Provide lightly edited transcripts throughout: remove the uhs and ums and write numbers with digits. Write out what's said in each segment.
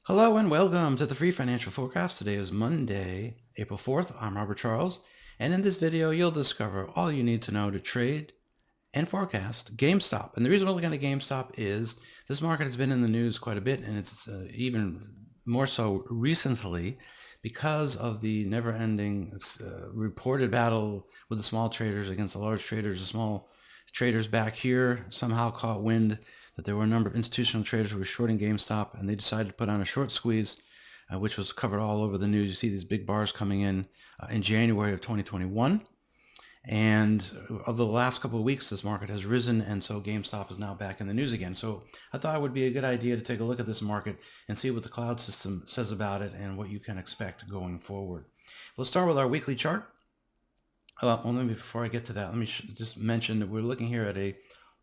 Hello and welcome to the Free Financial Forecast. Today is Monday, April 4th. I'm Robert Charles, and in this video, you'll discover all you need to know to trade and forecast GameStop. And the reason we're looking at GameStop is this market has been in the news quite a bit, and it's even more so recently because of the never-ending reported battle with the small traders against the large traders. The small traders back here somehow caught wind that there were a number of institutional traders who were shorting GameStop, and they decided to put on a short squeeze, which was covered all over the news. You see these big bars coming in January of 2021. And of the last couple of weeks, this market has risen, and so GameStop is now back in the news again. So I thought it would be a good idea to take a look at this market and see what the cloud system says about it and what you can expect going forward. We'll start with our weekly chart. Well, let me, before I get to that, let me just mention that we're looking here at a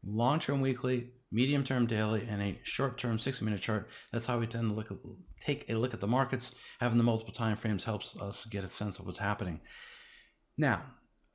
long-term weekly, medium-term daily, and a short-term 60-minute chart. That's how we tend to take a look at the markets. Having the multiple time frames helps us get a sense of what's happening. Now,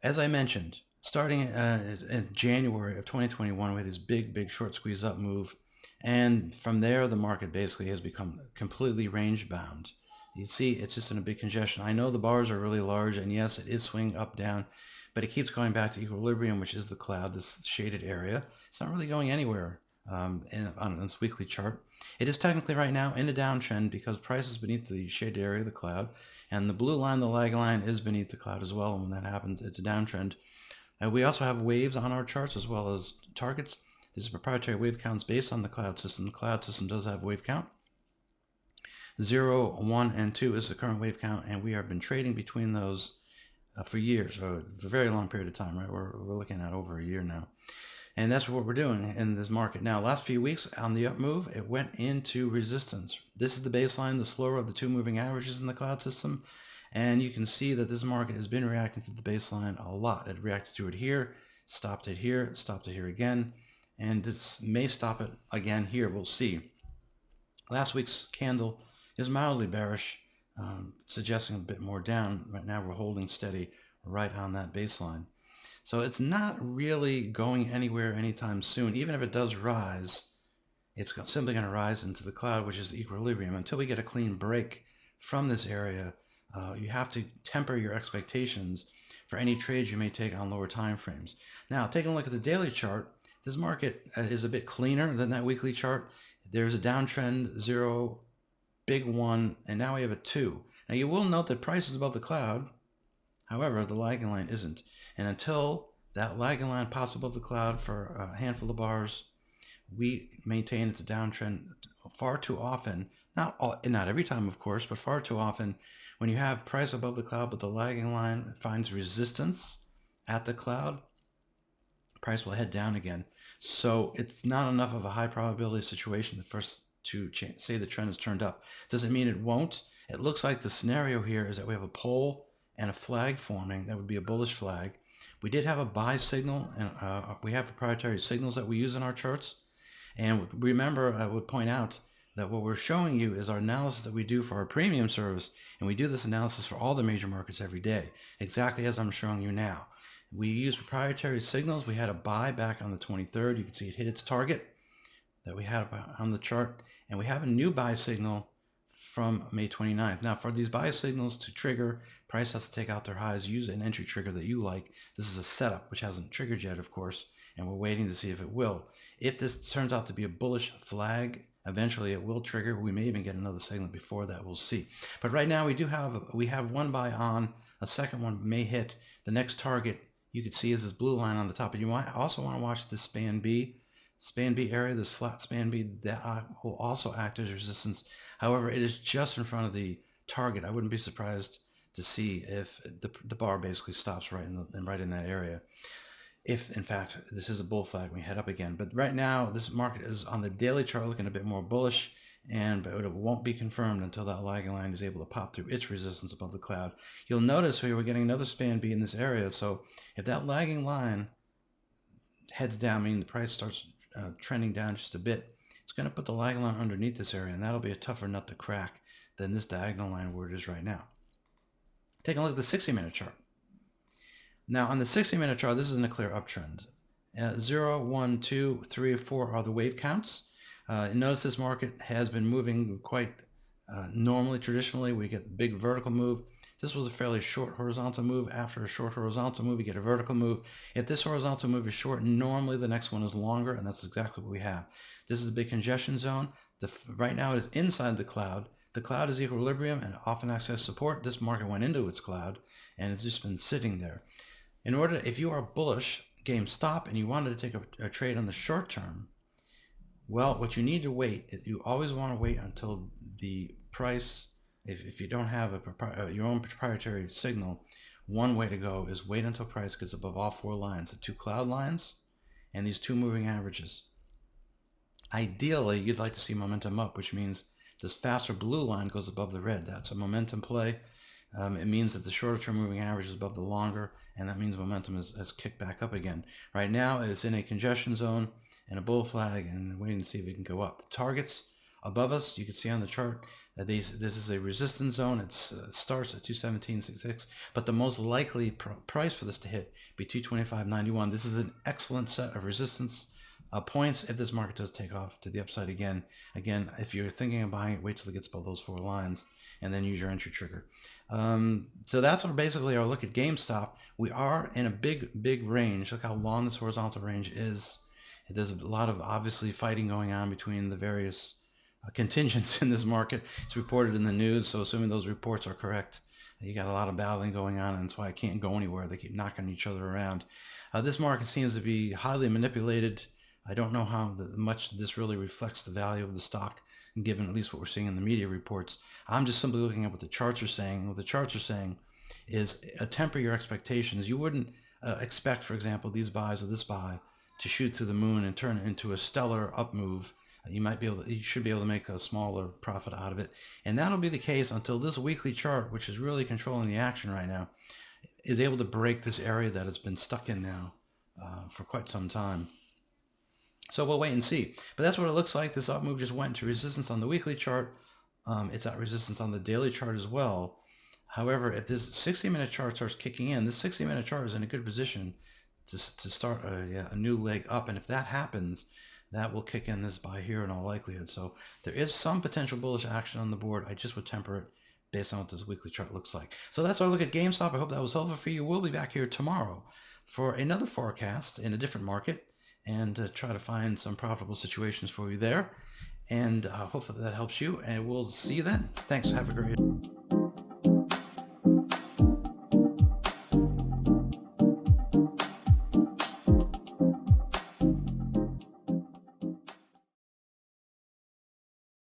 as I mentioned, starting in January of 2021, we had this big short squeeze up move. And from there, the market basically has become completely range bound. You see, it's just in a big congestion. I know the bars are really large, and yes, it is swinging up, down, but it keeps going back to equilibrium, which is the cloud, this shaded area. It's not really going anywhere on this weekly chart. It is technically right now in a downtrend because price is beneath the shaded area of the cloud, and the blue line, the lag line, is beneath the cloud as well. And when that happens, it's a downtrend. We also have waves on our charts as well as targets. This is proprietary wave counts based on the cloud system. The cloud system does have wave count. 0, 1, and 2 is the current wave count, and we have been trading between those for years, so for a very long period of time, right? We're looking at over a year now. And that's what we're doing in this market. Now, last few weeks on the up move, it went into resistance. This is the baseline, the slower of the two moving averages in the cloud system. And you can see that this market has been reacting to the baseline a lot. It reacted to it here, stopped it here, stopped it here again. And this may stop it again here. We'll see. Last week's candle is mildly bearish, suggesting a bit more down. Right now, we're holding steady right on that baseline. So it's not really going anywhere anytime soon. Even if it does rise, it's simply going to rise into the cloud, which is the equilibrium. Until we get a clean break from this area, you have to temper your expectations for any trades you may take on lower time frames. Now, taking a look at the daily chart, this market is a bit cleaner than that weekly chart. There's a downtrend, 0, big 1, and now we have a 2. Now, you will note that price is above the cloud. However, the lagging line isn't. And until that lagging line pops above the cloud for a handful of bars, we maintain it's a downtrend far too often. Not every time, of course, but far too often. When you have price above the cloud, but the lagging line finds resistance at the cloud, price will head down again. So it's not enough of a high probability situation first to say the trend is turned up. Doesn't mean it won't. It looks like the scenario here is that we have a pole and a flag forming. That would be a bullish flag. We did have a buy signal, and we have proprietary signals that we use in our charts. And remember, I would point out that what we're showing you is our analysis that we do for our premium service, and we do this analysis for all the major markets every day, exactly as I'm showing you now. We use proprietary signals. We had a buy back on the 23rd. You can see it hit its target that we had on the chart, and we have a new buy signal from May 29th. Now, for these buy signals to trigger, price has to take out their highs. Use an entry trigger that you like. This is a setup, which hasn't triggered yet, of course, and we're waiting to see if it will. If this turns out to be a bullish flag, eventually it will trigger. We may even get another signal before that. We'll see. But right now, we have one buy on. A second one may hit. The next target you can see is this blue line on the top. And you might also want to watch this span B area, this flat span B, that will also act as resistance. However, it is just in front of the target. I wouldn't be surprised to see if the bar basically stops right in that area. If in fact this is a bull flag, we head up again. But right now, this market is on the daily chart looking a bit more bullish, but it won't be confirmed until that lagging line is able to pop through its resistance above the cloud. You'll notice we were getting another span B in this area. So if that lagging line heads down, meaning the price starts trending down just a bit, it's going to put the lagging line underneath this area, and that'll be a tougher nut to crack than this diagonal line where it is right now. Take a look at the 60-minute chart. Now, on the 60-minute chart, this is in a clear uptrend. 0, 1, 2, 3, 4 are the wave counts. Notice this market has been moving quite Normally, traditionally, we get the big vertical move. This was a fairly short horizontal move. After a short horizontal move, you get a vertical move. If this horizontal move is short, normally the next one is longer, and that's exactly what we have. This is the big congestion zone. Right now it is inside the cloud. The cloud is equilibrium and often acts as support. This market went into its cloud, and it's just been sitting there. If you are bullish GameStop and you wanted to take a trade on the short term, well, what you need to wait, you always want to wait until the price, if you don't have your own proprietary signal, one way to go is wait until price gets above all four lines, the two cloud lines and these two moving averages. Ideally, you'd like to see momentum up, which means this faster blue line goes above the red. That's a momentum play. It means that the shorter term moving average is above the longer, and that means momentum has kicked back up again. Right now, it's in a congestion zone and a bull flag, and waiting to see if it can go up. The targets above us, you can see on the chart, this is a resistance zone. It starts at 217.66, but the most likely price for this to hit be 225.91. This is an excellent set of resistance points if this market does take off to the upside again. Again, if you're thinking of buying it, wait till it gets above those four lines and then use your entry trigger. So that's basically our look at GameStop. We are in a big range. Look how long this horizontal range is. There's a lot of obviously fighting going on between the various contingents in this market. It's reported in the news, so assuming those reports are correct, you got a lot of battling going on, and that's why I can't go anywhere. They keep knocking each other around. This market seems to be highly manipulated. I don't know how much this really reflects the value of the stock, given at least what we're seeing in the media reports. I'm just simply looking at what the charts are saying. What the charts are saying is temper your expectations. You wouldn't expect, for example, these buys or this buy to shoot through the moon and turn it into a stellar up move. You should be able to make a smaller profit out of it, and that'll be the case until this weekly chart, which is really controlling the action right now, is able to break this area that it's been stuck in now for quite some time. So we'll wait and see. But that's what it looks like. This up move just went to resistance on the weekly chart. It's at resistance on the daily chart as well. However, if this 60-minute chart starts kicking in, this 60-minute chart is in a good position to start a new leg up. And if that happens, that will kick in this buy here in all likelihood. So there is some potential bullish action on the board. I just would temper it based on what this weekly chart looks like. So that's our look at GameStop. I hope that was helpful for you. We'll be back here tomorrow for another forecast in a different market, and try to find some profitable situations for you there. And hopefully that helps you, and we'll see you then. Thanks. Have a great day.